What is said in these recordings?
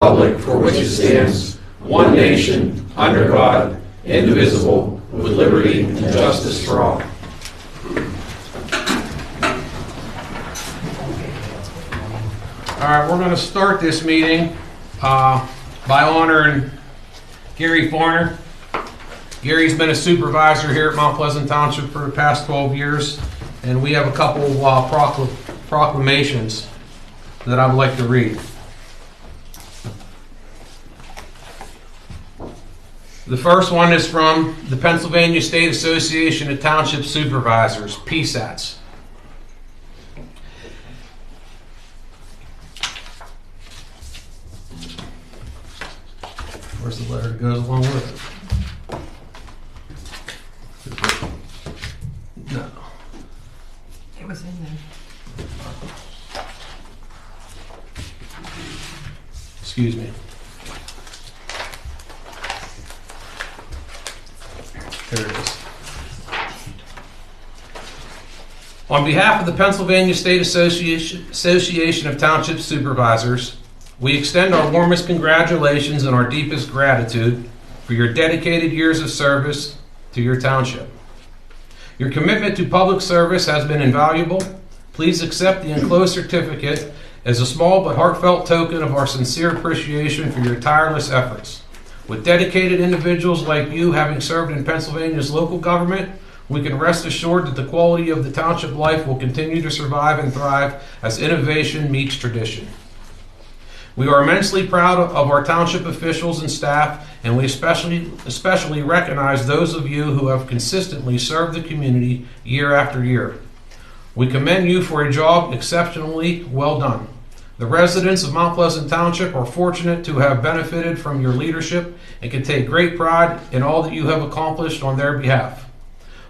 republic for which it stands, one nation, under God, indivisible, with liberty and justice for all. All right, we're going to start this meeting by honoring Gary Farner. Gary's been a supervisor here at Mount Pleasant Township for the past 12 years, and we have a couple proclamations that I would like to read. The first one is from the Pennsylvania State Association of Township Supervisors, PSATs. Where's the letter that goes along with it? No. It was in there. Excuse me. There it is. On behalf of the Pennsylvania State Association of Township Supervisors, we extend our warmest congratulations and our deepest gratitude for your dedicated years of service to your township. Your commitment to public service has been invaluable. Please accept the enclosed certificate as a small but heartfelt token of our sincere appreciation for your tireless efforts. With dedicated individuals like you having served in Pennsylvania's local government, we can rest assured that the quality of the township life will continue to survive and thrive as innovation meets tradition. We are immensely proud of our township officials and staff, and we especially recognize those of you who have consistently served the community year after year. We commend you for a job exceptionally well done. The residents of Mount Pleasant Township are fortunate to have benefited from your leadership and can take great pride in all that you have accomplished on their behalf.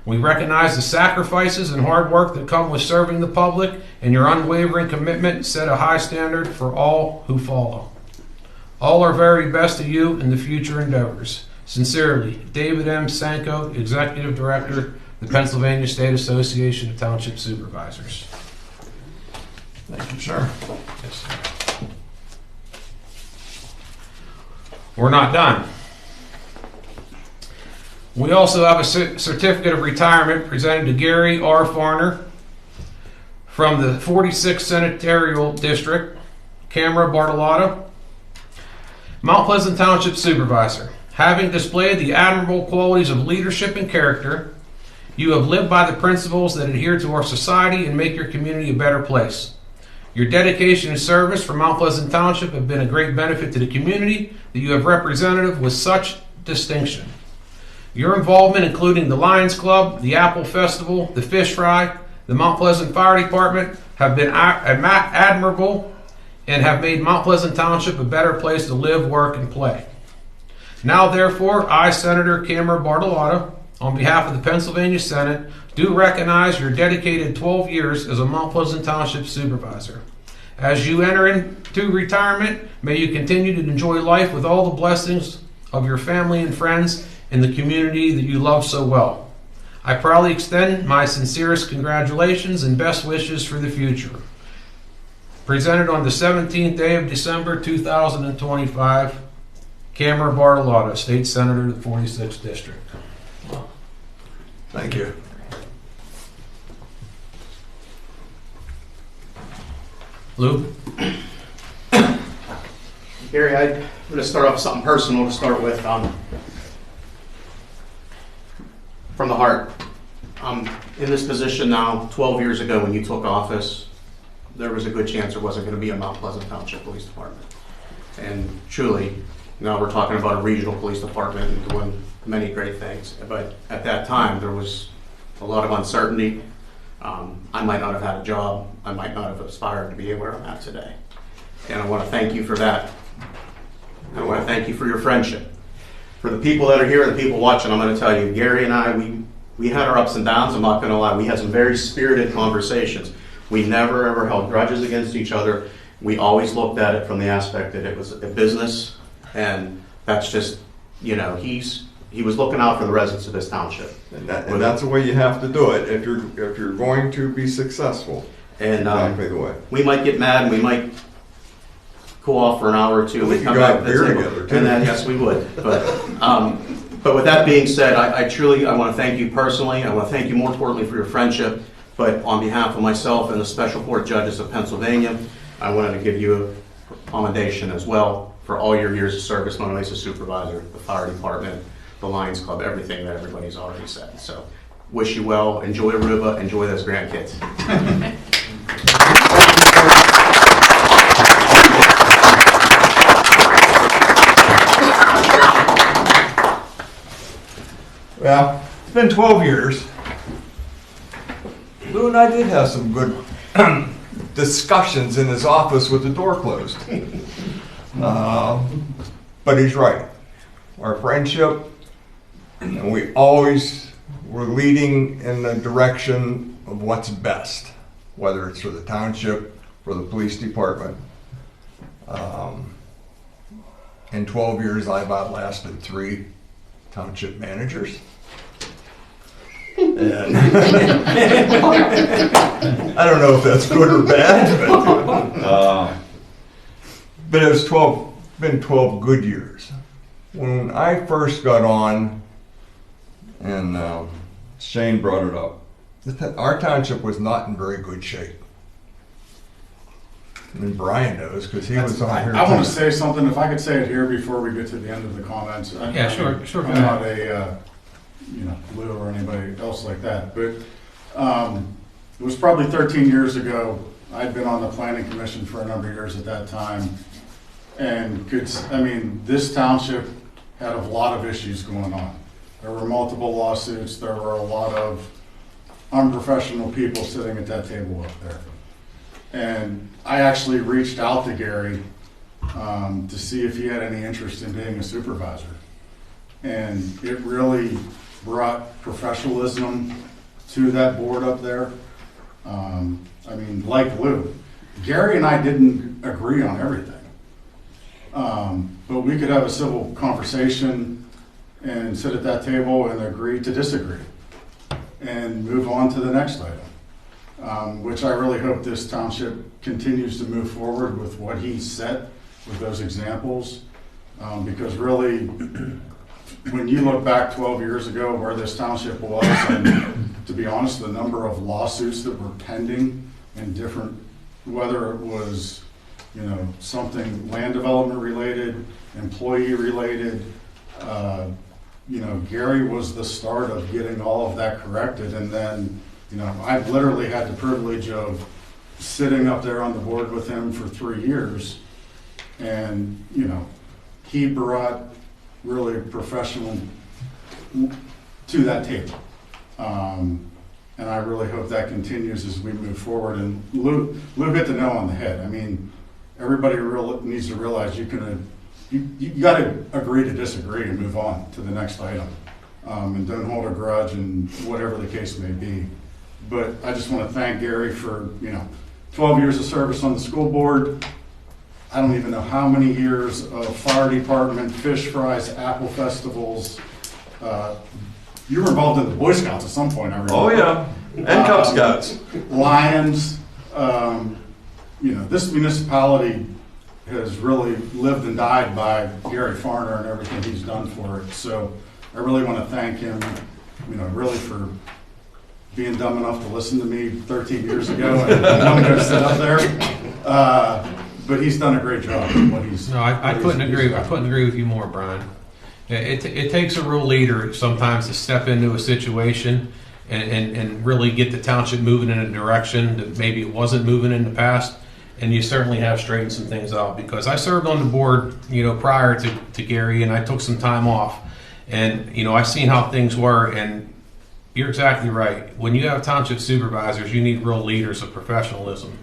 We recognize the sacrifices and hard work that come with serving the public, and your unwavering commitment set a high standard for all who follow. All our very best to you in the future endeavors. Sincerely, David M. Sanko, Executive Director, the Pennsylvania State Association of Township Supervisors. Thank you, sir. Yes, sir. We're not done. We also have a certificate of retirement presented to Gary R. Farner from the 46th Senatorial District, Camera Bartolotta. Mount Pleasant Township Supervisor. Having displayed the admirable qualities of leadership and character, you have lived by the principles that adhere to our society and make your community a better place. Your dedication and service for Mount Pleasant Township have been a great benefit to the community that you have represented with such distinction. Your involvement, including the Lions Club, the Apple Festival, the Fish Fry, the Mount Pleasant Fire Department, have been admirable and have made Mount Pleasant Township a better place to live, work, and play. Now, therefore, I, Senator Camera Bartolotta, on behalf of the Pennsylvania Senate, do recognize your dedicated 12 years as a Mount Pleasant Township Supervisor. As you enter into retirement, may you continue to enjoy life with all the blessings of your family and friends in the community that you love so well. I proudly extend my sincerest congratulations and best wishes for the future. Presented on the 17th day of December 2025, Camera Bartolotta, State Senator of the 46th District. Thank you. Lou? Gary, I'm going to start off with something personal to start with. From the heart. I'm in this position now 12 years ago when you took office. There was a good chance there wasn't going to be a Mount Pleasant Township Police Department. And truly, now we're talking about a regional police department and doing many great things. But at that time, there was a lot of uncertainty. I might not have had a job. I might not have aspired to be where I'm at today. And I want to thank you for that. I want to thank you for your friendship. For the people that are here and the people watching, I'm going to tell you, Gary and I, we had our ups and downs. I'm not going to lie. We had some very spirited conversations. We never, ever held grudges against each other. We always looked at it from the aspect that it was a business, and that's just, you know, he was looking out for the residents of this township. And that's the way you have to do it if you're going to be successful. And exactly the way. We might get mad and we might cool off for an hour or two. We We could come go back have to the beer table. together, too. And then, yes, we would. But with that being said, I truly, I want to thank you personally. I want to thank you more importantly for your friendship. But on behalf of myself and the Special Court Judges of Pennsylvania, I wanted to give you a commendation as well for all your years of service, not only as a supervisor, the fire department, the Lions Club, everything that everybody's already said. So wish you well. Enjoy Aruba. Enjoy those grandkids. Well, it's been 12 years. Lou and I did have some good discussions in his office with the door closed. But he's right. Our friendship, and we always were leading in the direction of what's best, whether it's for the township, for the police department. In 12 years, I've outlasted 3 township managers. And I don't know if that's good or bad, but it was been 12 good years. When I first got on, and Shane brought it up, our township was not in very good shape. And Brian knows because he was on here. I want to say something, if I could say it here before we get to the end of the comments. Yeah, sure. Go I'm ahead. not a, Lou or anybody else like that, but it was probably 13 years ago. I'd been on the planning commission for a number of years at that time, and this township had a lot of issues going on. There were multiple lawsuits. There were a lot of unprofessional people sitting at that table up there. And I actually reached out to Gary to see if he had any interest in being a supervisor. And it really brought professionalism to that board up there. Like Lou, Gary and I didn't agree on everything. But we could have a civil conversation and sit at that table and agree to disagree and move on to the next item. Which I really hope this township continues to move forward with what he set with those examples. Because really, when you look back 12 years ago where this township was, and to be honest, the number of lawsuits that were pending in different, whether it was, something land development related, employee related, Gary was the start of getting all of that corrected. And then, I've literally had the privilege of sitting up there on the board with him for 3 years. And, he brought really professional to that table. And I really hope that continues as we move forward. And Lou hit the nail on the head. Everybody needs to realize you got to agree to disagree and move on to the next item. And don't hold a grudge and whatever the case may be. But I just want to thank Gary for, 12 years of service on the school board. I don't even know how many years of fire department, fish fries, apple festivals. You were involved in the Boy Scouts at some point, I remember. Oh, yeah. And Cub Scouts. Lions. This municipality has really lived and died by Gary Farner and everything he's done for it. So I really want to thank him, really for being dumb enough to listen to me 13 years ago and I'm going to sit up there. But he's done a great job in what he's. No, I couldn't agree. I couldn't agree with you more, Brian. It takes a real leader sometimes to step into a situation and really get the township moving in a direction that maybe it wasn't moving in the past. And you certainly have straightened some things out, because I served on the board, prior to Gary, and I took some time off. And, I seen how things were, and you're exactly right. When you have township supervisors, you need real leaders of professionalism.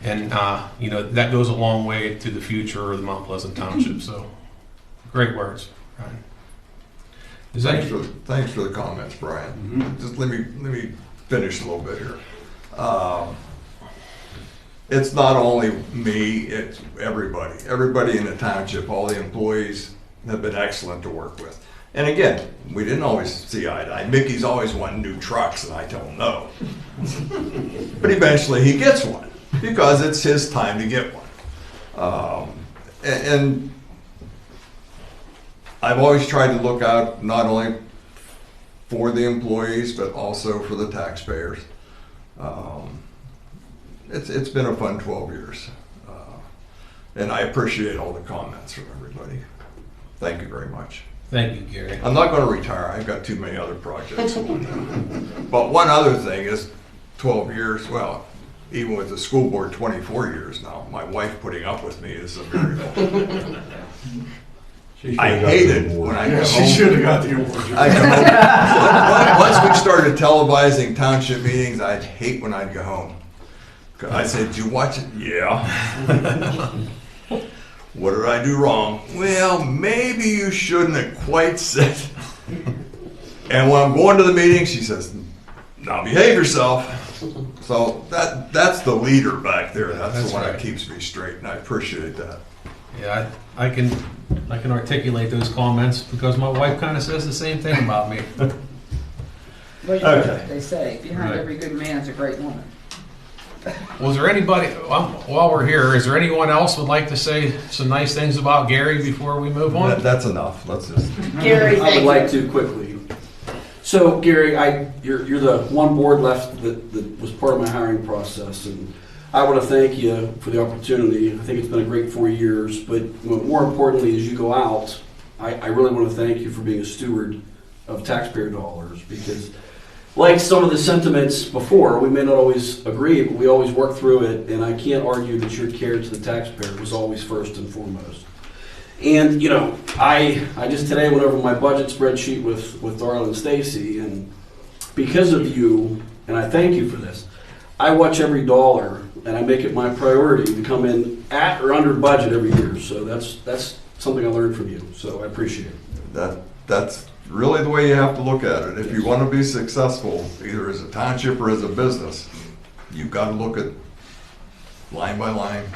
And, that goes a long way to the future of the Mount Pleasant Township. So, great words, Brian. Thanks for the comments, Brian. Mm-hmm. Just let me finish a little bit here. It's not only me, it's everybody. Everybody in the township, all the employees have been excellent to work with. And again, we didn't always see eye to eye. Mickey's always wanting new trucks, and I tell him no. But eventually he gets one, because it's his time to get one. And I've always tried to look out not only for the employees, but also for the taxpayers. It's been a fun 12 years. And I appreciate all the comments from everybody. Thank you very much. Thank you, Gary. I'm not going to retire. I've got too many other projects. But one other thing is 12 years, well, even with the school board, 24 years now. My wife putting up with me is a very long. I hate it when I go She home. should have got the award. I go home. Once we started televising township meetings, I'd hate when I'd go home. I said, "Did you watch it?" "Yeah." "What did I do wrong?" "Well, maybe you shouldn't have quite said. And when I'm going to the meeting, she says, "Now behave yourself." So that's the leader back there. That's the one that keeps me straight, and I appreciate that. Yeah, I can articulate those comments because my wife kind of says the same thing about me. Well, you know what they say, behind Right. every good man is a great woman. Was there anybody, while we're here, is there anyone else would like to say some nice things about Gary before we move on? That's enough. Let's just. Gary, I thank would you. like to quickly. So Gary, you're the one board left that was part of my hiring process, and I want to thank you for the opportunity. I think it's been a great 4 years, but more importantly, as you go out, I really want to thank you for being a steward of taxpayer dollars, because like some of the sentiments before, we may not always agree, but we always work through it, and I can't argue that your care to the taxpayer was always first and foremost. And, you know, I just today went over my budget spreadsheet with Darla and Stacy, and because of you, and I thank you for this, I watch every dollar, and I make it my priority to come in at or under budget every year. So that's something I learned from you, so I appreciate it. That's really the way you have to look at it. If you want to be successful, either as a township or as a business, you've got to look at line by line.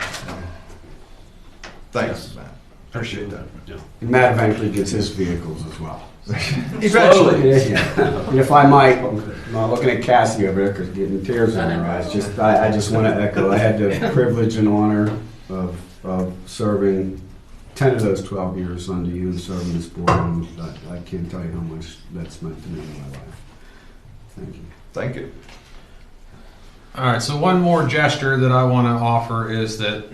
Thanks, Matt. Appreciate that. Yeah. Matt eventually gets his vehicles as well. Eventually. And if I might, I'm not looking at Cassie over there because getting tears in her eyes. I just want to echo, I had the privilege and honor of serving 10 of those 12 years under you and serving this board, and I can't tell you how much that's meant to me in my life. Thank you. Thank you. All right, so one more gesture that I want to offer is that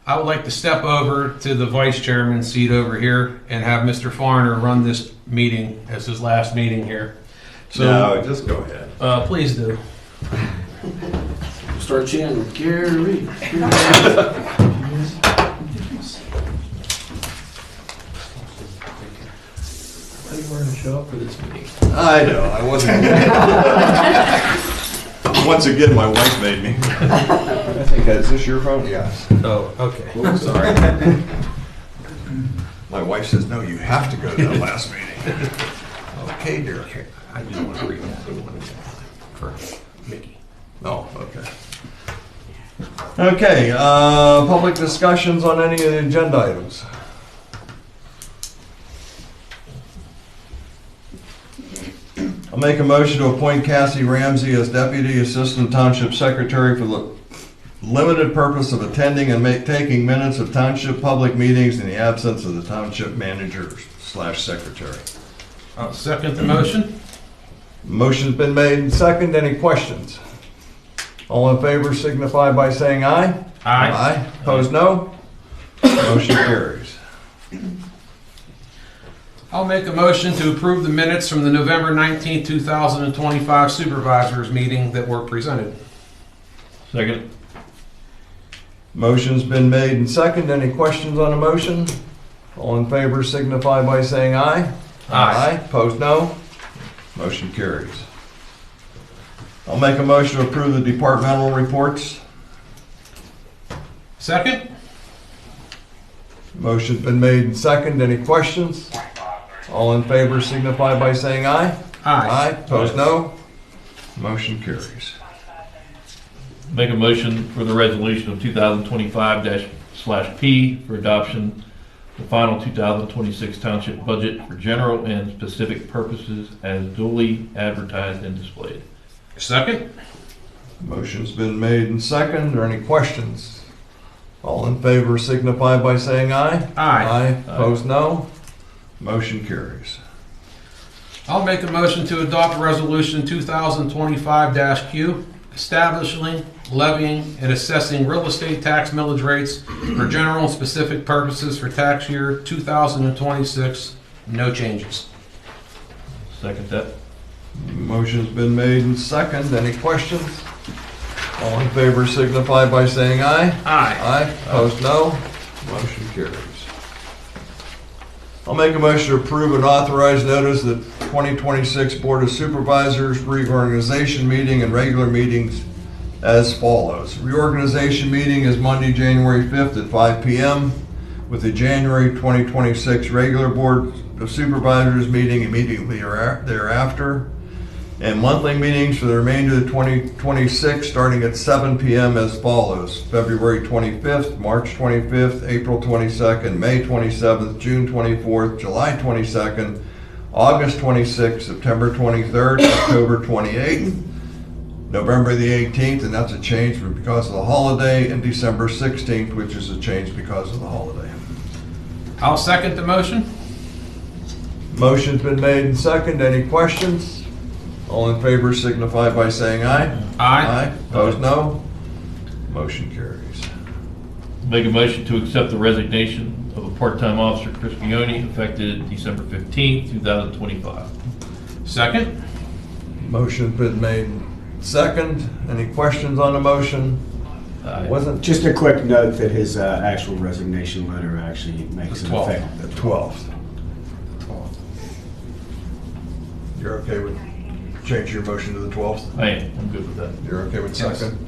I would like to step over to the vice chairman seat over here and have Mr. Farner run this meeting as his last meeting here. So No, just go ahead. please do. Start chanting, Gary. I think we're going to show up for this meeting. I know, I wasn't. Once again, my wife made me. I think, is this your phone? Yes. Oh, okay. Sorry. My wife says, "No, you have to go to that last meeting." Okay, dear. I just want to read that for Mickey. Oh, okay. Okay, public discussions on any of the agenda items. I'll make a motion to appoint Cassie Ramsey as Deputy Assistant Township Secretary for the limited purpose of attending and taking minutes of township public meetings in the absence of the township manager/secretary. I'll second the motion. Motion's been made and second. Any questions? All in favor signify by saying aye. Aye. Opposed, no. Motion carries. I'll make a motion to approve the minutes from the November 19, 2025 Supervisors meeting that were presented. Second. Motion's been made and second. Any questions on the motion? All in favor signify by saying aye. Aye. Opposed, no. Motion carries. I'll make a motion to approve the departmental reports. Second? Motion's been made and second. Any questions? All in favor signify by saying aye. Aye. Opposed, no. Motion carries. Make a motion for the resolution of 2025-/P for adoption, the final 2026 township budget for general and specific purposes as duly advertised and displayed. Second? Motion's been made and second. Are there any questions? All in favor signify by saying aye. Aye. Opposed, no. Motion carries. I'll make a motion to adopt Resolution 2025-Q, establishing, levying, and assessing real estate tax millage rates for general and specific purposes for tax year 2026. No changes. Second that. Motion's been made and second. Any questions? All in favor signify by saying aye. Aye. Aye. Opposed, no. Motion carries. I'll make a motion to approve and authorize notice that 2026 Board of Supervisors reorganization meeting and regular meetings as follows. Reorganization meeting is Monday, January 5th at 5 p.m. with the January 2026 regular Board of Supervisors meeting immediately thereafter. And monthly meetings for the remainder of 2026 starting at 7 p.m. as follows. February 25th, March 25th, April 22nd, May 27th, June 24th, July 22nd, August 26th, September 23rd, October 28th, November the 18th, and that's a change because of the holiday, and December 16th, which is a change because of the holiday. I'll second the motion. Motion's been made and second. Any questions? All in favor signify by saying aye. Aye. Opposed, no. Motion carries. Make a motion to accept the resignation of a part-time officer, Chris Pioni, effective December 15th, 2025. Second. Motion's been made second. Any questions on the motion? Aye. Wasn't Just a quick note that his actual resignation letter actually makes The an 12th. effect. the 12th. You're okay with change your motion to the 12th? I am. I'm good with that. You're okay with Yes. second?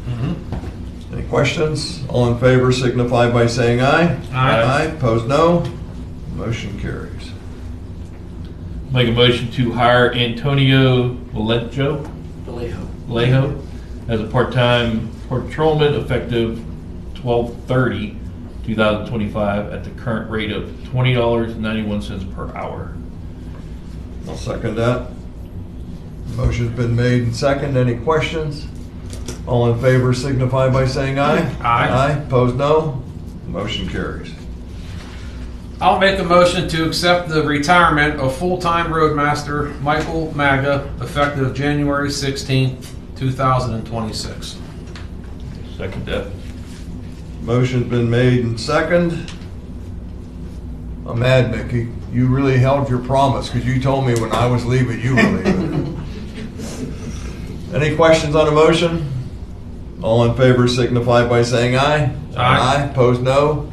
Any questions? All in favor signify by saying aye. Aye. Opposed, no. Motion carries. Make a motion to hire Antonio Vallejo as a part-time patrolman effective 12/30/2025 at the current rate of $20.91 per hour. I'll second that. Motion's been made and second. Any questions? All in favor signify by saying aye. Aye. Opposed, no. Motion carries. I'll make a motion to accept the retirement of full-time roadmaster Michael Maga effective January 16th, 2026. Second that. Motion's been made and second. I'm mad, Mickey. You really held your promise because you told me when I was leaving you were leaving. Any questions on the motion? All in favor signify by saying aye. Aye. Opposed, no.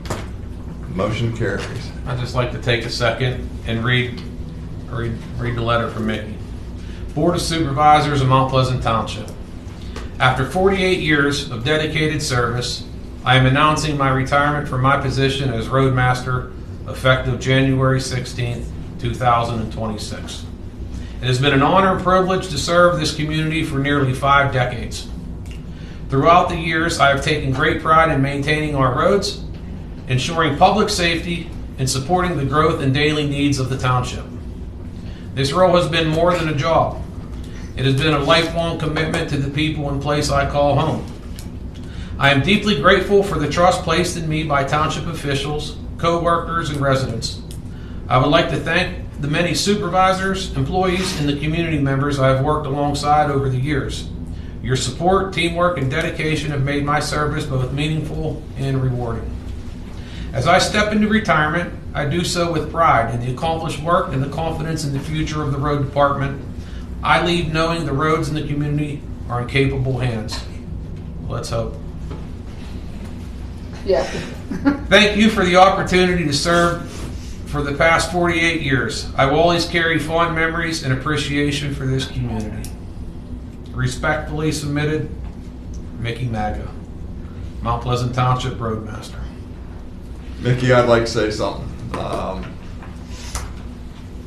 Motion carries. I'd just like to take a second and read the letter from Mickey. Board of Supervisors of Mount Pleasant Township. After 48 years of dedicated service, I am announcing my retirement from my position as roadmaster effective January 16th, 2026. It has been an honor and privilege to serve this community for nearly 5 decades. Throughout the years, I have taken great pride in maintaining our roads, ensuring public safety, and supporting the growth and daily needs of the township. This role has been more than a job. It has been a lifelong commitment to the people and place I call home. I am deeply grateful for the trust placed in me by township officials, co-workers, and residents. I would like to thank the many supervisors, employees, and the community members I have worked alongside over the years. Your support, teamwork, and dedication have made my service both meaningful and rewarding. As I step into retirement, I do so with pride in the accomplished work and the confidence in the future of the road department. I leave knowing the roads in the community are in capable hands. Let's hope. Yeah. Thank you for the opportunity to serve for the past 48 years. I will always carry fond memories and appreciation for this community. Respectfully submitted, Mickey Maga, Mount Pleasant Township Roadmaster. Mickey, I'd like to say something.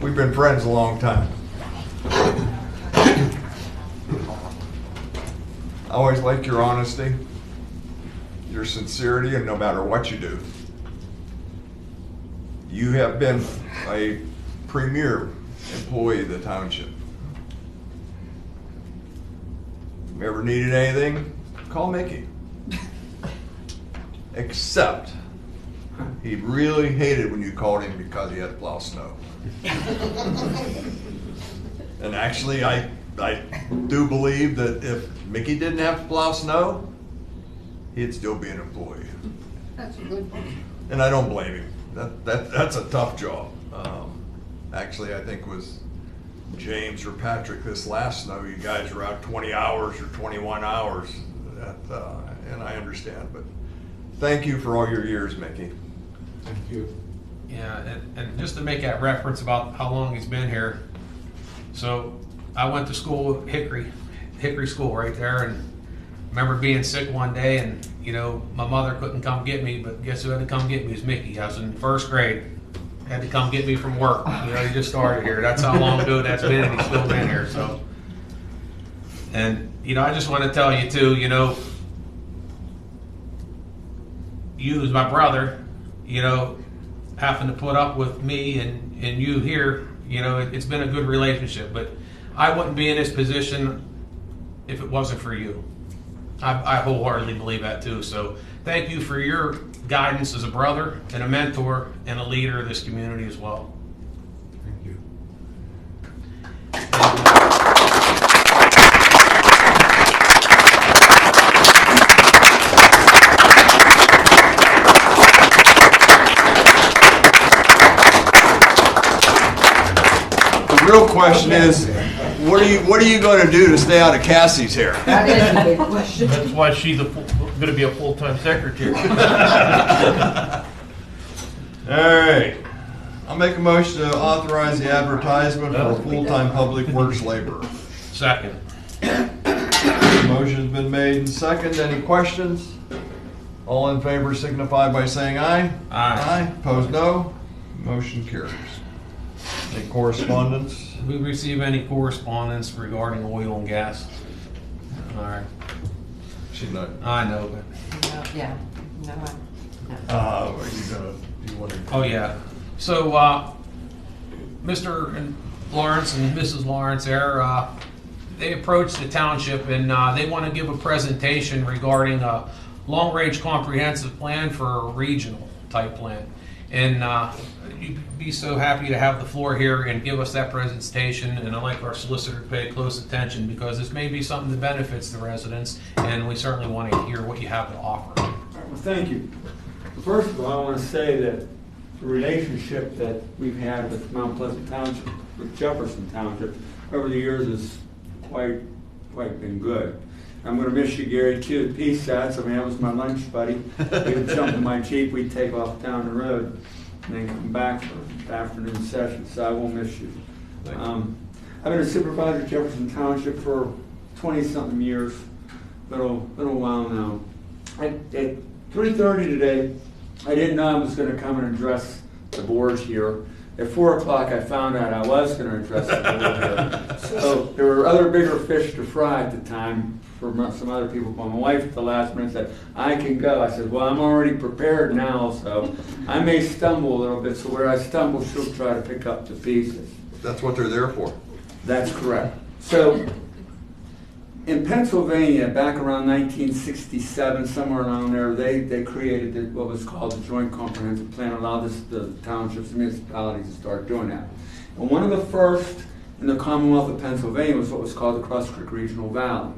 We've been friends a long time. I always like your honesty, your sincerity, and no matter what you do. You have been a premier employee of the township. If you ever needed anything, call Mickey. except he really hated when you called him because he had to plow snow. And actually, I do believe that if Mickey didn't have to plow snow, he'd still be an employee. That's a good one. And I don't blame him. That's a tough job. Actually, I think it was James or Patrick this last snow, you guys were out 20 hours or 21 hours. And I understand, but thank you for all your years, Mickey. Thank you. Yeah, and just to make that reference about how long he's been here. So I went to school at Hickory School right there, and remember being sick one day, and you know my mother couldn't come get me, but guess who had to come get me was Mickey. I was in first grade. Had to come get me from work. You know, he just started here. That's how long ago that's been, and he's still been here. So, and you know, I just want to tell you too. You know, you as my brother, you know, having to put up with me and you here. You know, it's been a good relationship, but I wouldn't be in this position if it wasn't for you. I wholeheartedly believe that too. So thank you for your guidance as a brother and a mentor and a leader of this community as well. Thank you. The real question is, what are you going to do to stay out of Cassie's hair? That is a big question. That's why she's going to be a full-time secretary. All right. I'll make a motion to authorize the advertisement for a full-time public works laborer. Second. Motion's been made and seconded. Any questions? All in favor signify by saying aye. Aye. Opposed, no. Motion carries. Any correspondence? Did we receive any correspondence regarding oil and gas? All right. She's not. I know, but. No, yeah, no, Are you want to? Oh, yeah. So, Mr. and Lawrence and Mrs. Lawrence there, they approached the township and they want to give a presentation regarding a long-range comprehensive plan for a regional type plan. And you'd be so happy to have the floor here and give us that presentation. And I'd like our solicitor to pay close attention because this may be something that benefits the residents, and we certainly want to hear what you have to offer. All right, well, thank you. First of all, I want to say that the relationship that we've had with Mount Pleasant Township, with Jefferson Township, over the years has quite been good. I'm going to miss you, Gary, too. PSATs, I mean, that was my lunch buddy. He would jump in my Jeep, we'd take off down the road, and then come back for the afternoon session, so I won't miss you. I've been a supervisor at Jefferson Township for 20-something years, little while now. At 3:30 today, I didn't know I was going to come and address the board here. At 4 o'clock, I found out I was going to address the board here. So there were other bigger fish to fry at the time for some other people. But my wife at the last minute said, I can go. I said, well, I'm already prepared now, so I may stumble a little bit. So where I stumble, she'll try to pick up the pieces. That's what they're there for. That's correct. So in Pennsylvania, back around 1967, somewhere around there, they created what was called the Joint Comprehensive Plan, allowed the townships and municipalities to start doing that. And one of the first in the Commonwealth of Pennsylvania was what was called the Cross Creek Regional Valley.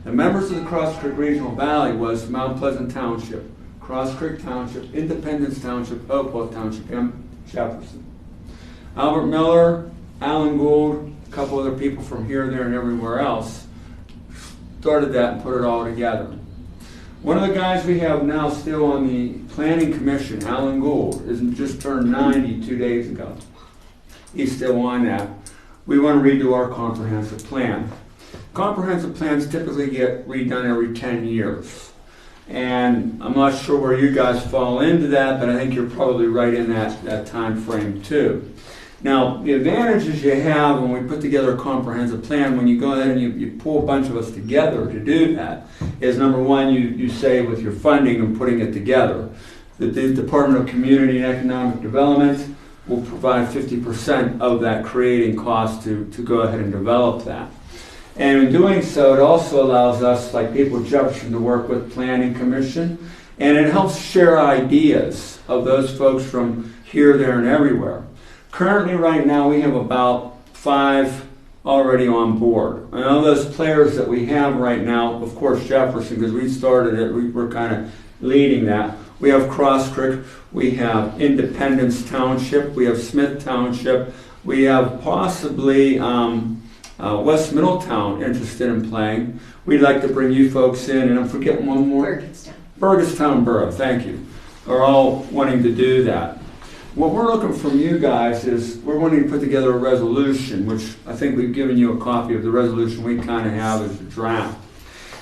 The members of the Cross Creek Regional Valley was Mount Pleasant Township, Cross Creek Township, Independence Township, Oakville Township, and Jefferson. Albert Miller, Alan Gould, a couple other people from here, there, and everywhere else started that and put it all together. One of the guys we have now still on the Planning Commission, Alan Gould, just turned 90 2 days ago. He's still on that. We want to redo our comprehensive plan. Comprehensive plans typically get redone every 10 years. And I'm not sure where you guys fall into that, but I think you're probably right in that time frame too. Now, the advantages you have when we put together a comprehensive plan, when you go ahead and you pull a bunch of us together to do that, is number one, you save with your funding and putting it together. The Department of Community and Economic Development will provide 50% of that creating cost to go ahead and develop that. And in doing so, it also allows us, like people at Jefferson, to work with Planning Commission And it helps share ideas of those folks from here, there, and everywhere. Currently, right now, we have about 5 already on board. And of those players that we have right now, of course, Jefferson, because we started it, we're kind of leading that. We have Cross Creek, we have Independence Township, we have Smith Township, we have possibly West Middletown interested in playing. We'd like to bring you folks in, and I'm forgetting one more. Burgettstown Borough, thank you, are all wanting to do that. What we're looking from you guys is we're wanting to put together a resolution, which I think we've given you a copy of the resolution we kind of have as a draft.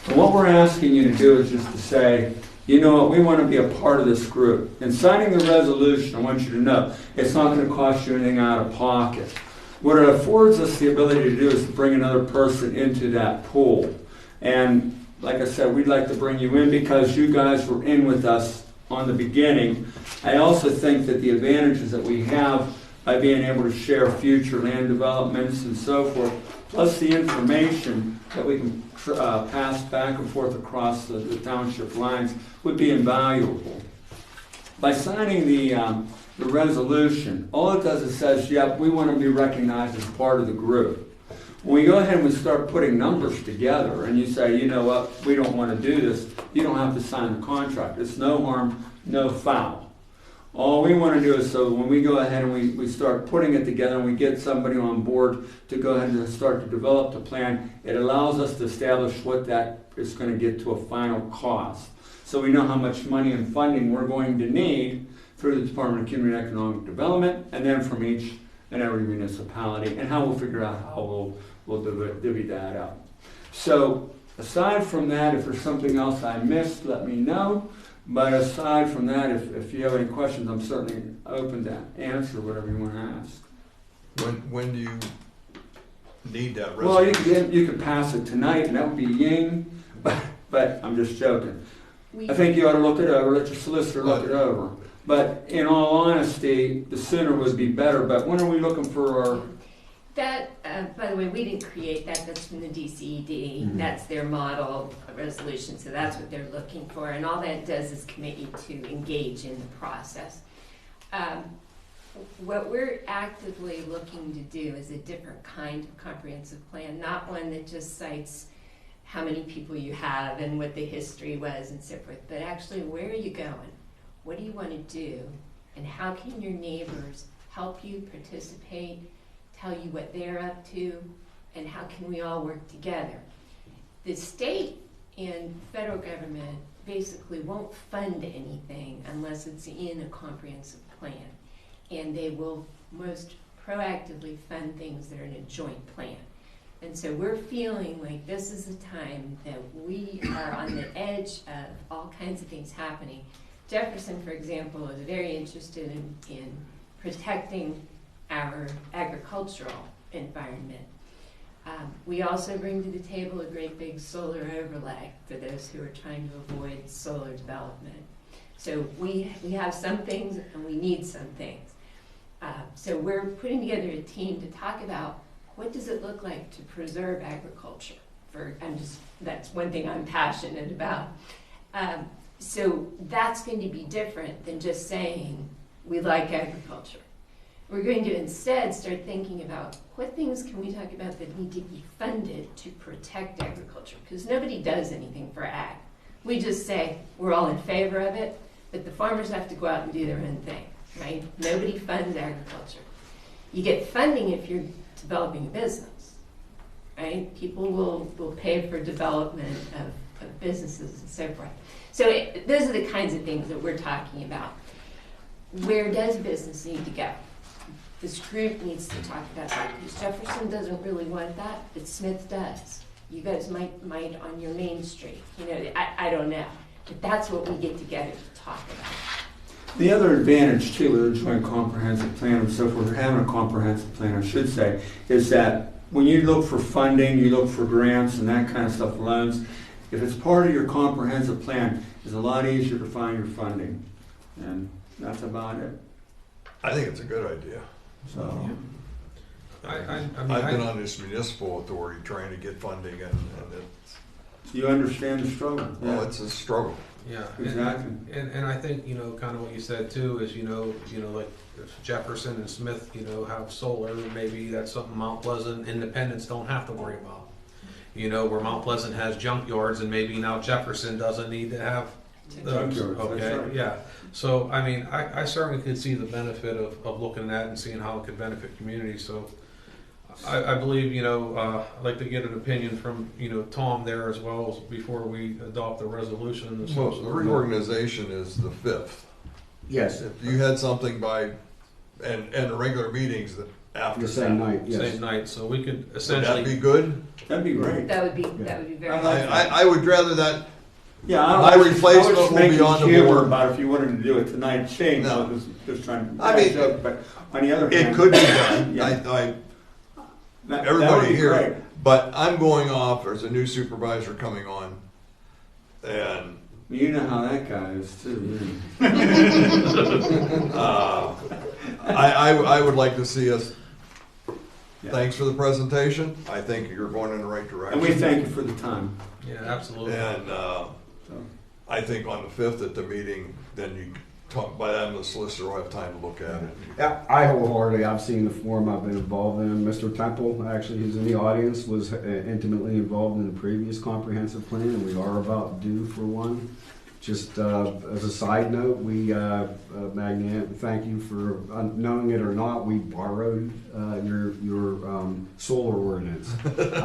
And what we're asking you to do is just to say, you know what, we want to be a part of this group. In signing the resolution, I want you to know it's not going to cost you anything out of pocket. What it affords us the ability to do is to bring another person into that pool. And like I said, we'd like to bring you in because you guys were in with us on the beginning. I also think that the advantages that we have by being able to share future land developments and so forth, plus the information that we can pass back and forth across the township lines, would be invaluable. By signing the resolution, all it does is says, yep, we want to be recognized as part of the group. When we go ahead and we start putting numbers together and you say, you know what, we don't want to do this, you don't have to sign the contract. It's no harm, no foul. All we want to do is, so when we go ahead and we start putting it together and we get somebody on board to go ahead and start to develop the plan, it allows us to establish what that is going to get to a final cost. So we know how much money and funding we're going to need through the Department of Community and Economic Development, and then from each and every municipality, and how we'll figure out how we'll divvy that up. So aside from that, if there's something else I missed, let me know. But aside from that, if you have any questions, I'm certainly open to answer whatever you want to ask. When do you need that Well, resolution? you could pass it tonight, and that would be ying, but I'm just joking. I think you ought to look it over, let your solicitor look it over. But in all honesty, the sooner would be better. But when are we looking for our... That, by the way, we didn't create that. That's from the DCED. Mm-hmm. That's their model resolution, so that's what they're looking for. And all that does is commit you to engage in the process. What we're actively looking to do is a different kind of comprehensive plan, not one that just cites how many people you have and what the history was and so forth, but actually where are you going? What do you want to do? And how can your neighbors help you participate, tell you what they're up to, and how can we all work together? The state and federal government basically won't fund anything unless it's in a comprehensive plan. And they will most proactively fund things that are in a joint plan. And so we're feeling like this is a time that we are on the edge of all kinds of things happening. Jefferson, for example, is very interested in protecting our agricultural environment. We also bring to the table a great big solar overlay for those who are trying to avoid solar development. So we have some things and we need some things. So we're putting together a team to talk about what does it look like to preserve agriculture. That's one thing I'm passionate about. So that's going to be different than just saying we like agriculture. We're going to instead start thinking about what things can we talk about that need to be funded to protect agriculture, because nobody does anything for ag. We just say we're all in favor of it, but the farmers have to go out and do their own thing, right? Nobody funds agriculture. You get funding if you're developing a business, right? People will pay for development of businesses and so forth. So those are the kinds of things that we're talking about. Where does business need to go? This group needs to talk about that, because Jefferson doesn't really want that, but Smith does. You guys might on your main street. You know, I don't know. But that's what we get together to talk about. The other advantage, too, with a joint comprehensive plan and so forth, or having a comprehensive plan, I should say, is that when you look for funding, you look for grants and that kind of stuff, loans, if it's part of your comprehensive plan, it's a lot easier to find your funding. And that's about it. I think it's a good idea. So, I've been on this municipal authority trying to get funding, and it's, you understand the struggle. well, it's a struggle. Yeah, Exactly. and I think, kind of what you said too is, like if Jefferson and Smith, have solar, maybe that's something Mount Pleasant independents don't have to worry about. Where Mount Pleasant has junkyards and maybe now Jefferson doesn't need to have those. Junkyards, that's Okay, right. yeah. So, I mean, I certainly could see the benefit of looking at it and seeing how it could benefit communities. So I believe, I'd like to get an opinion from, Tom there as well before we adopt the resolution. Well, the reorganization is the 5th. Yes, If you had something by, and the regular meetings that after the same that, night, yes. Same night, so we could would that essentially. be good? That'd be great. That would be very. I like I would rather that, Yeah, My replacement will be on the board. About if you wanted to do it tonight, change. No. I was just trying to. I mean, joke, but on the other hand, it could be done. Yeah. that would everybody be here. here. But I'm going off, there's a new supervisor coming on, and You know how that guy is too. I would like to see us, Yeah. thanks for the presentation, I think you're going in the right direction. And we thank you for the time. Yeah, absolutely. And So, I think on the 5th at the meeting, then you talk, by then the solicitor will have time to look at it. Yeah, I wholeheartedly, I've seen the forum, I've been involved in. Mr. Temple, actually, who's in the audience, was intimately involved in the previous comprehensive plan, and we are about due for one. Just as a side note, we, Magna, thank you for, knowing it or not, we borrowed your solar ordinance. That's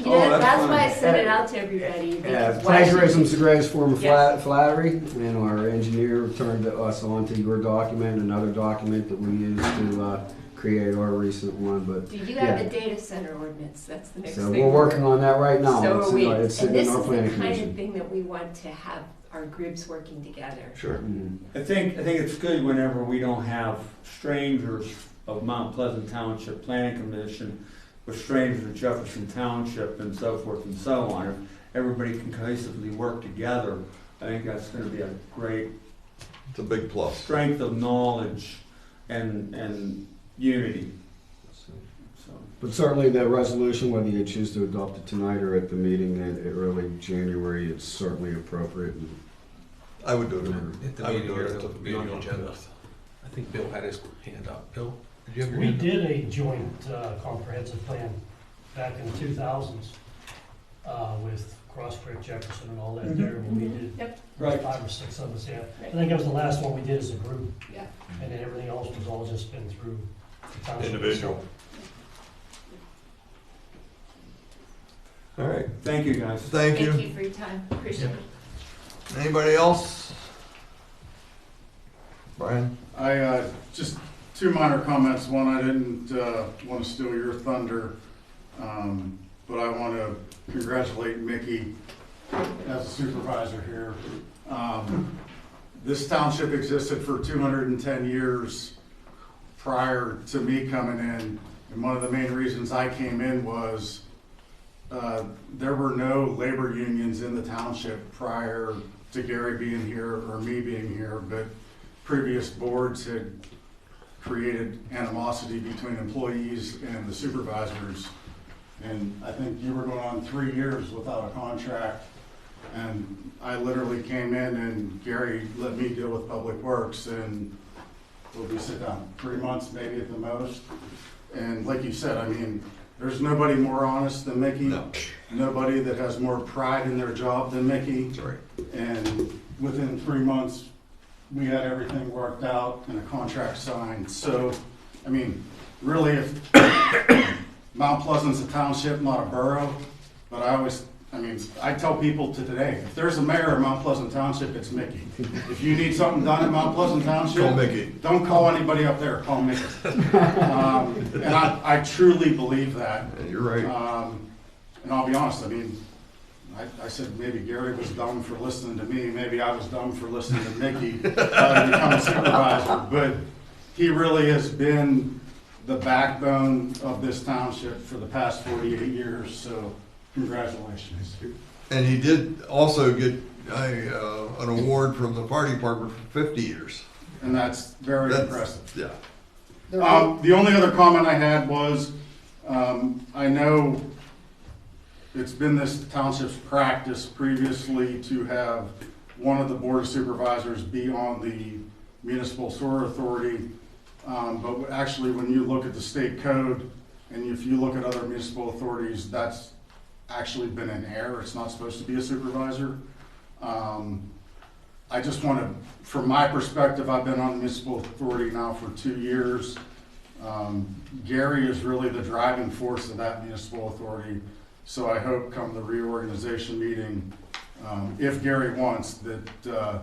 fun. why I sent it out to everybody. because why should- Plagiarism's the greatest form of Yes. flattery, and our engineer turned us on to your document, another document that we used to create our recent one, but Do you have yeah. a data center ordinance? That's the next So thing. we're working on that right now. So It's are we. it's And sitting this in our is the planning kind commission. of thing that we want to have our groups working together. Sure. Mhm. I think it's good whenever we don't have strangers of Mount Pleasant Township Planning Commission with strangers of Jefferson Township and so forth and so on. If everybody can cohesively work together, I think that's going to be a great It's a big plus. strength of knowledge and unity. So, But certainly the resolution, whether you choose to adopt it tonight or at the meeting in early January, it's certainly appropriate. And I would do it. At the I would meeting do here, it at it'll the be on the meeting agenda. I think Bill had his hand up. Bill, did you have your We hand up? did a joint comprehensive plan back in the 2000s with Cross Creek, Jefferson, and all that there. When we did Yep. Right. 5 or 6 of us, yeah. I think that was the last one we did as a group, Yeah. and then everything else was all just been through the township. Individual. All right, thank you, guys. thank you. Thank you for your time. Appreciate it. Anybody else? Brian? Just two minor comments. One, I didn't want to steal your thunder, but I want to congratulate Mickey as a supervisor here. This township existed for 210 years prior to me coming in, and one of the main reasons I came in was there were no labor unions in the township prior to Gary being here or me being here, but previous boards had created animosity between employees and the supervisors. And I think you were going on 3 years without a contract. And I literally came in and Gary let me deal with Public Works, and we'll be sit down 3 months maybe at the most. And like you said, I mean, there's nobody more honest than Mickey. No. Nobody that has more pride in their job than Mickey. Sorry. And within 3 months, we had everything worked out and a contract signed. So, I mean, really, if Mount Pleasant's a township, not a borough, but I tell people to today, if there's a mayor of Mount Pleasant Township, it's Mickey. If you need something done in Mount Pleasant Township, Call Mickey. don't call anybody up there, call Mickey. And I truly believe that. Yeah, you're right. And I'll be honest, I mean, I said maybe Gary was dumb for listening to me, maybe I was dumb for listening to Mickey to become a supervisor, but he really has been the backbone of this township for the past 48 years, so congratulations. And he did also get an award from the fire department for 50 years. And that's very That's- impressive. Yeah. The only other comment I had was, I know it's been this township's practice previously to have one of the Board of Supervisors be on the Municipal Sewer Authority. But actually, when you look at the state code, and if you look at other municipal authorities, that's actually been an error. It's not supposed to be a supervisor. I just want to, from my perspective, I've been on the municipal authority now for 2 years. Gary is really the driving force of that municipal authority. So I hope come the reorganization meeting, if Gary wants, that the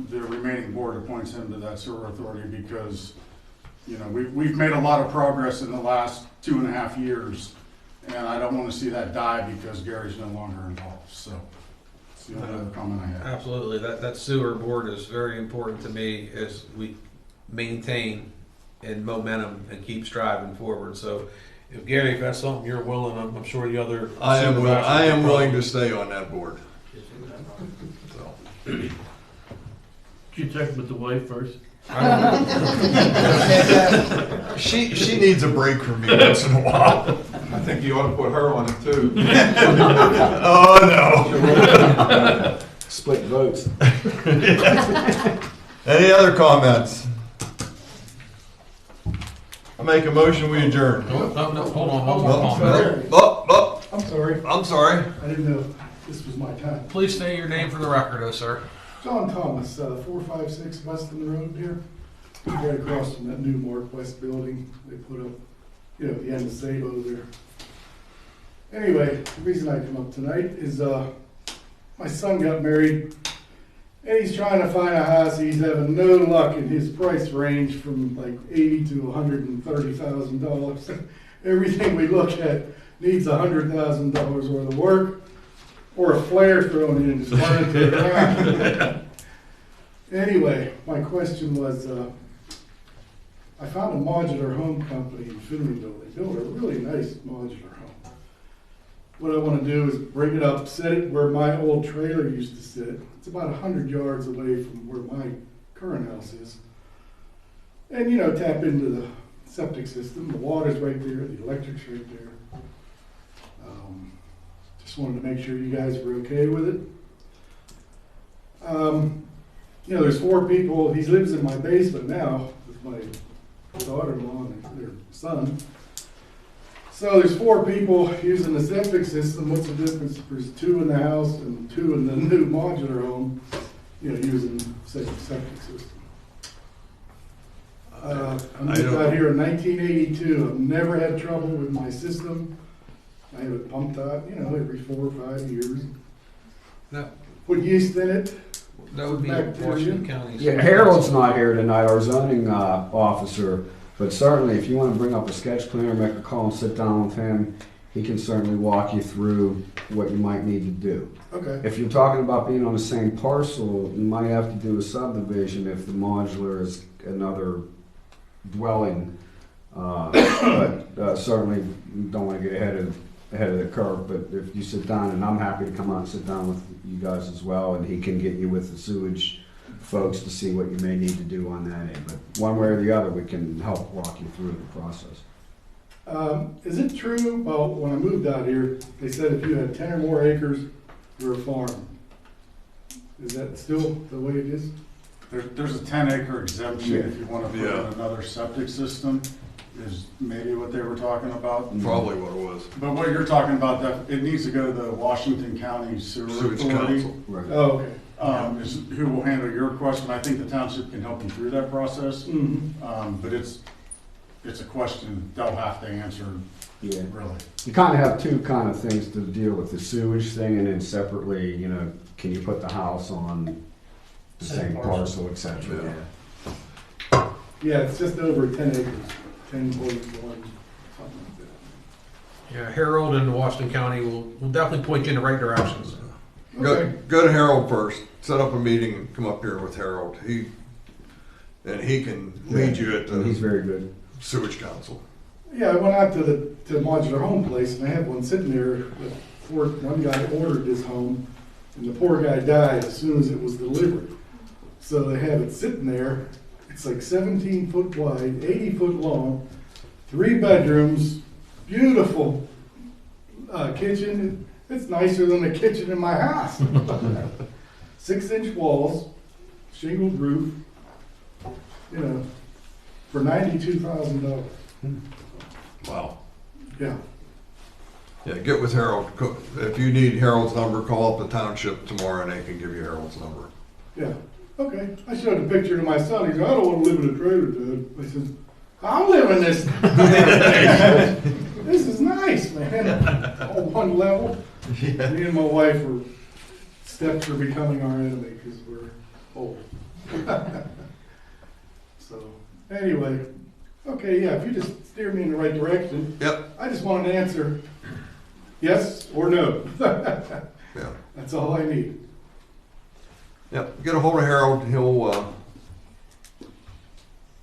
remaining board appoints him to that sewer authority, because we've made a lot of progress in the last 2.5 years, and I don't want to see that die because Gary's no longer involved. So that's the only other comment I have. Absolutely. That sewer board is very important to me as we maintain and momentum and keep striving forward. So if Gary, if that's something you're willing, I'm sure the other I am supervisors willing to stay on that board. So. Did you check with the wife first? She needs a break from me once in a while. I think you ought to put her on it too. Oh no. Split votes. Any other comments? I make a motion, we adjourn. No, hold on. I'm sorry. I'm sorry. I didn't know this was my time. Please state your name for the record, sir. John Thomas, 456 Weston Road here. Right across from that new Northwest building they put up, at the end of Sabo there. Anyway, the reason I come up tonight is my son got married and he's trying to find a house. He's having no luck in his price range from like $80,000 to $130,000. Everything we look at needs $100,000 worth of work, or a flare thrown in and just burn it to the ground. Anyway, my question was, I found a modular home company in Finleyville. They built a really nice modular home. What I want to do is bring it up, set it where my old trailer used to sit. It's about 100 yards away from where my current house is. And, tap into the septic system. The water's right there, the electric's right there. Just wanted to make sure you guys were okay with it. There's 4 people. He lives in my basement now with my daughter-in-law and their son. So there's 4 people using the septic system. What's the difference if there's 2 in the house and 2 in the new modular home, using the same septic system? I moved out here in 1982. I've never had trouble with my system. I have it pumped out, every 4 or 5 years. No. Put yeast in it. That would be Washington County. Yeah, Harold's not here tonight, our zoning officer, but certainly if you want to bring up a sketch plan or make a call and sit down with him, he can certainly walk you through what you might need to do. Okay. If you're talking about being on the same parcel, you might have to do a subdivision if the modular is another dwelling. But certainly you don't want to get ahead of the curve. But if you sit down, and I'm happy to come out and sit down with you guys as well, and he can get you with the sewage folks to see what you may need to do on that end. But one way or the other, we can help walk you through the process. Is it true, well, when I moved out here, they said if you had 10 or more acres, you're a farm. Is that still the way it is? There's a 10-acre exemption if you want to put in another septic system, is maybe what they were talking about. Probably what it was. But what you're talking about, it needs to go to the Washington County Sewer Authority. Right. Oh, okay. Is who will handle your question. I think the township can help you through that process. Mm-hmm. But it's a question they'll have to answer. Yeah. Really. You kind of have 2 kind of things to deal with, the sewage thing, and then separately, can you put the house on the same parcel, et cetera. Yeah, it's just over 10 acres, 10.1, something like that. Yeah, Harold and Washington County will definitely point you in the right directions. Okay. Go to Harold first. Set up a meeting and come up here with Harold. He can lead you at And he's the very good. sewage council. Yeah, I went out to the modular home place, and I had one sitting there. One guy ordered this home, and the poor guy died as soon as it was delivered. So they have it sitting there. It's like 17 foot wide, 80 foot long, 3 bedrooms, beautiful kitchen. It's nicer than the kitchen in my house. 6-inch walls, shingled roof, you know, for $92,000. Wow. Yeah. Yeah, get with Harold. If you need Harold's number, call up the township tomorrow and they can give you Harold's number. Yeah. Okay. I showed a picture to my son. He said, I don't want to live in a trailer, Dad. I said, I'm living this. This is nice, man. All one level. Yeah. Me and my wife steps are becoming our enemy because we're old. So, anyway, okay, yeah, if you just steer me in the right direction. Yep. I just want an answer, yes or no. Yeah. That's all I need. Yep. Get a hold of Harold.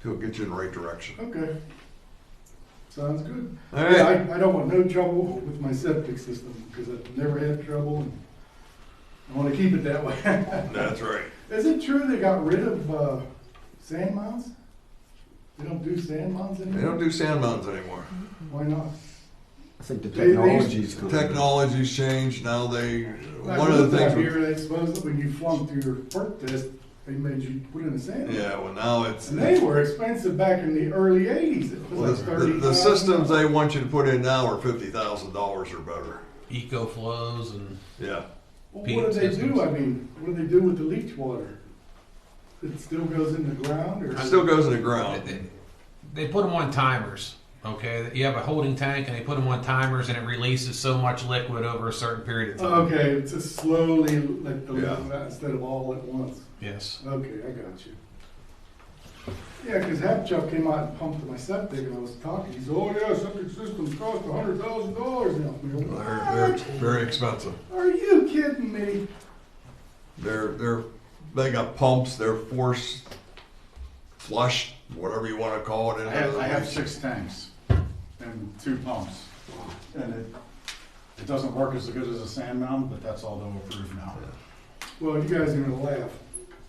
He'll get you in the right direction. Okay. Sounds good. All right. Yeah, I don't want no trouble with my septic system because I've never had trouble and I want to keep it that way. That's right. Is it true they got rid of sand mounds? They don't do sand mounds anymore? They don't do sand mounds anymore. Why not? I think the They- technology's The coming. technology's changed. Now I one of the moved out things. here, they suppose when you flunked your perk test, they made you put in a sand. Yeah, well now it's. And they were expensive back in the early '80s. It was Well, like the $30,000. systems they want you to put in now are $50,000 or better. Eco flows and Yeah. Well, what do they systems. do? I mean, what do they do with the leach water? It still goes in the ground, or It still goes in the ground. they put them on timers. Okay, you have a holding tank and they put them on timers and it releases so much liquid over a certain period of time. Okay, it's just slowly, like the Yeah. instead of all at once. Yes. Okay, I got you. Yeah, because Half Chuck came out and pumped my septic, and I was talking. He said, "Oh yeah, septic systems cost $100,000 now." They're very expensive. Are you kidding me? They got pumps. They're force flushed, whatever you want to call it. I have 6 tanks and 2 pumps. And it doesn't work as good as a sand mound, but that's all they'll approve now. Well, you guys are gonna laugh.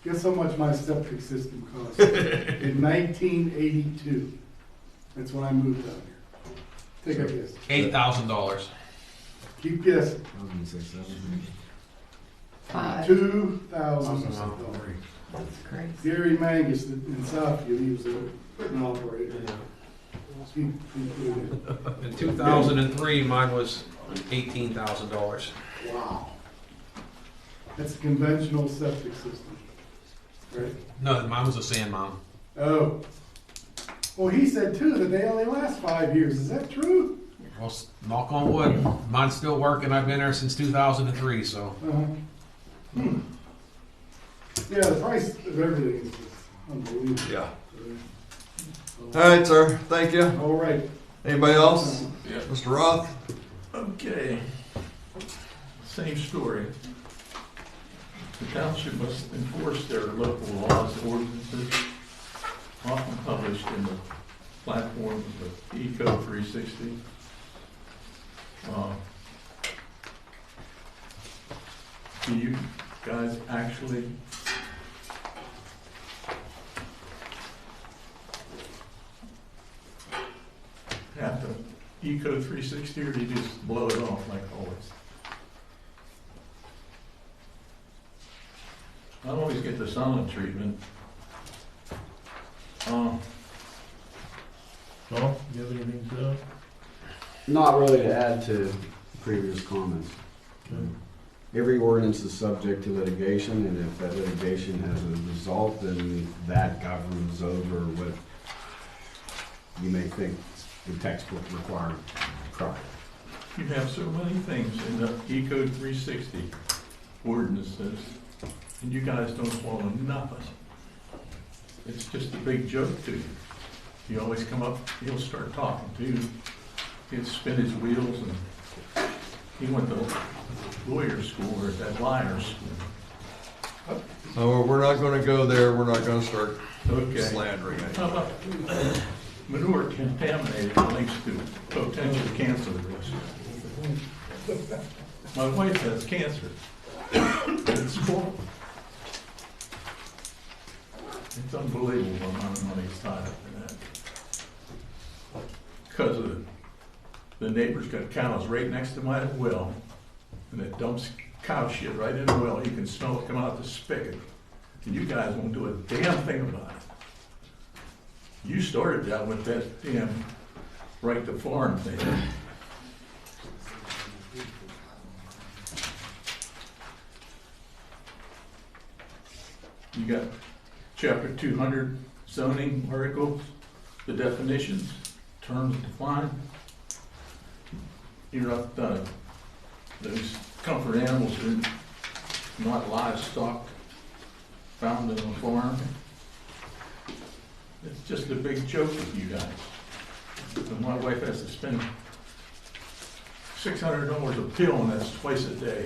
Guess how much my septic system cost in 1982? That's when I moved out here. Take a guess. $8,000. Keep guessing. I was gonna say 7. $2,000. That's crazy. Gary Mangus in Southview, he was an operator. He put it in. In 2003, mine was $18,000. Wow. That's a conventional septic system, right? No, mine was a sand mound. Oh. Well, he said too that they only last 5 years. Is that true? Well, knock on wood, mine's still working. I've been there since 2003, so. Uh-huh. Yeah, the price of everything is just unbelievable. Yeah. All right, sir. Thank you. All right. Anybody else? Yeah. Mr. Roth? Okay. Same story. The township must enforce their local laws and ordinances, often published in the platform of the Eco 360. Do you guys actually have to Eco 360, or do you just blow it off like always? I always get the sauna treatment. Paul, you have anything to say? Not really to add to previous comments. Every ordinance is subject to litigation, and if that litigation has a result, then that governs over what you may think the textbook required prior. You have so many things in the Eco 360 ordinances, and you guys don't follow nothing. It's just a big joke to you. You always come up, he'll start talking to you. He'll spin his wheels, and he went to lawyer school or at that liar school. So we're not going to go there. We're not going to start Okay. slandering How it. about manure contaminated links to potential cancer risk? My wife has cancer. It's cool. It's unbelievable the amount of money is tied up in that. Because of the neighbor's got cows right next to my well, and it dumps cow shit right in the well. You can smell it coming out the spigot. And you guys won't do a damn thing about it. You started that with that damn right to farm thing. You got chapter 200 zoning articles, the definitions, terms defined. You're not, those comfort animals are not livestock found in a farm. It's just a big joke with you guys. And my wife has to spend $600 a pill, and that's twice a day.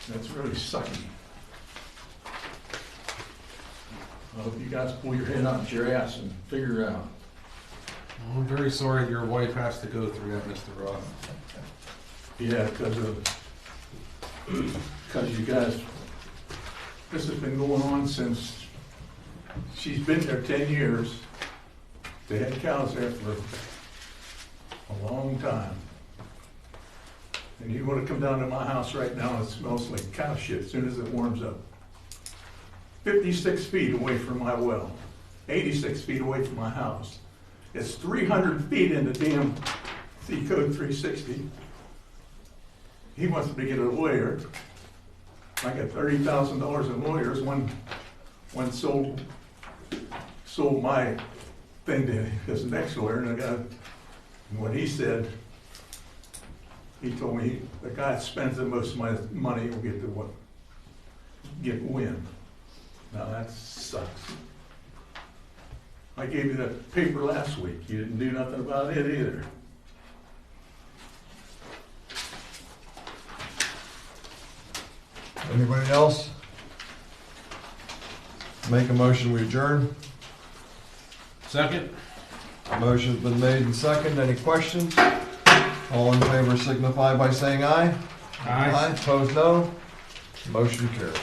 That's really sucky. I hope you guys pull your head out your ass and figure it out. I'm very sorry your wife has to go through that, Mr. Roth. Yeah, because you guys, this has been going on since, she's been there 10 years. They had cows there for a long time. And you want to come down to my house right now, it smells like cow shit as soon as it warms up. 56 feet away from my well, 86 feet away from my house. It's 300 feet in the damn C Code 360. He wants me to get a lawyer. I got $30,000 in lawyers. One sold my thing to his next lawyer, and I got, and what he said, he told me the guy that spends the most of my money will get win. Now that sucks. I gave you that paper last week. You didn't do nothing about it either. Anybody else? Make a motion, we adjourn. Second? Motion's been made and second. Any questions? All in favor signify by saying aye. Aye. Opposed, no. Motion carries.